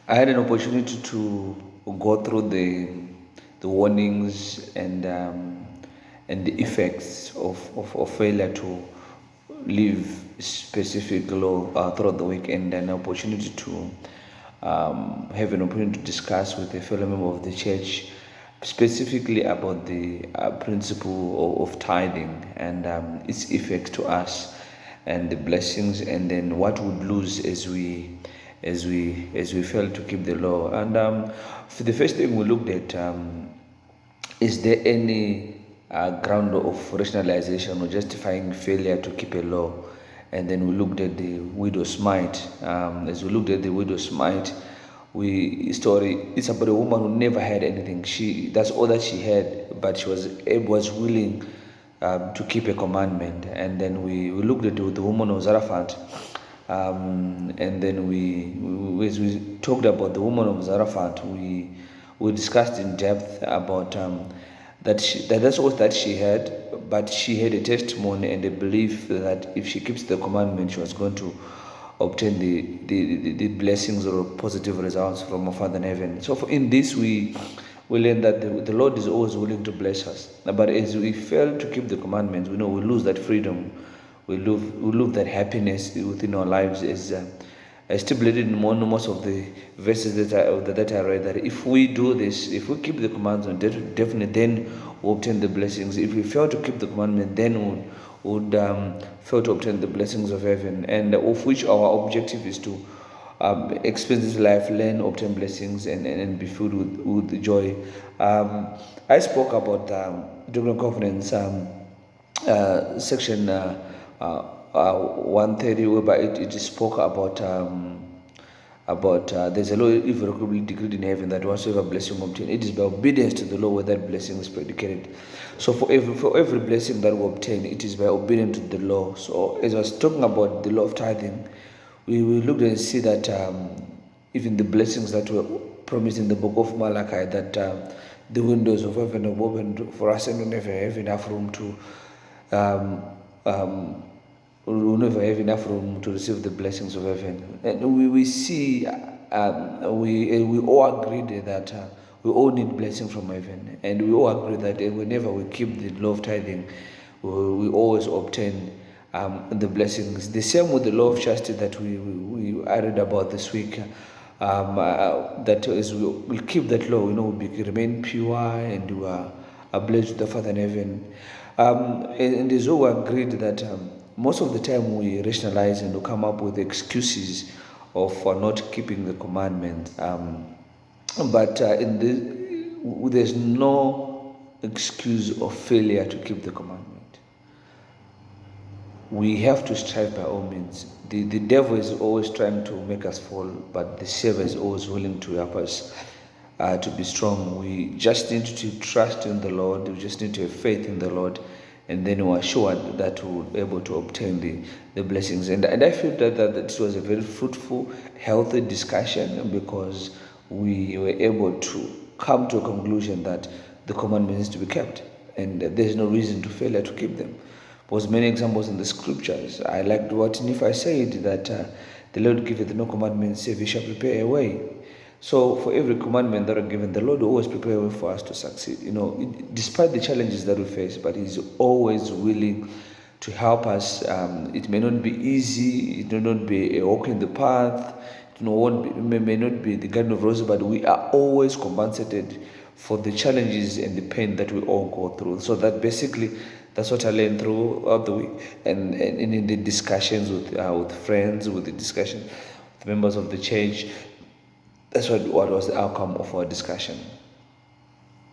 I had an opportunity to go through the warnings and the effects of failure to live specific law throughout the week, and an opportunity to have an opportunity to discuss with a fellow member of the church specifically about the principle of tithing and its effects to us and the blessings, and then what we'd lose as we fail to keep the law. And for the first thing we looked at, is there any ground of rationalization or justifying failure to keep a law? And then we looked at the widow's mite. As we looked at the widow's mite, it's about a woman who never had anything. That's all that she had, but she was willing to keep a commandment. And then we looked at the woman of Zarephath, and then as we talked about the woman of Zarephath, we discussed in depth about that's all that she had, but she had a testimony and a belief that if she keeps the commandment, she was going to obtain the blessings or positive results from our Father in heaven. So in this we learn that the Lord is always willing to bless us. But as we fail to keep the commandments, we know we lose that freedom, we lose that happiness within our lives, as stipulated in most of the verses that I read, that if we do this, if we keep the commandments, definitely then we'll obtain the blessings. If we fail to keep the commandment, then would fail to obtain the blessings of heaven, and of which our objective is to experience this life, learn, obtain blessings, and be filled with joy. I spoke about during conference section 130, whereby it spoke about there's a law irrevocably decreed in heaven that whatsoever blessing obtain, it is by obedience to the law where that blessing is predicated. So for every blessing that we obtain, it is by obedience to the law. So as I was talking about the law of tithing, we looked and see that even the blessings that were promised in the book of Malachi, that the windows of heaven are opened for us, and we never have enough room to we'll never have enough room to receive the blessings of heaven. And we see, we all agreed that we all need blessing from heaven, and we all agree that whenever we keep the law of tithing, we always obtain the blessings. The same with the law of chastity that we read about this week. That is, we'll keep that law, we remain pure, and we are blessed with the Father in heaven. And it's all agreed that most of the time we rationalize and we come up with excuses for not keeping the commandments. But there's no excuse of failure to keep the commandment. We have to strive by all means. The devil is always trying to make us fall, but the Savior is always willing to help us to be strong. We just need to trust in the Lord. We just need to have faith in the Lord, and then we're assured that we'll be able to obtain the blessings. And I feel that this was a very fruitful, healthy discussion, because we were able to come to a conclusion that the commandment needs to be kept, and there's no reason to fail to keep them. There was many examples in the scriptures. I liked what Nephi said, that the Lord giveth no commandment save he shall prepare a way. So for every commandment that are given, the Lord will always prepare a way for us to succeed. Despite the challenges that we face, but He's always willing to help us. It may not be easy. It may not be a walk in the path. May not be the garden of roses, but we are always compensated for the challenges and the pain that we all go through. So that basically, that's what I learned throughout the week, and in the discussions with friends, with the discussion with members of the church. That's what was the outcome of our discussion.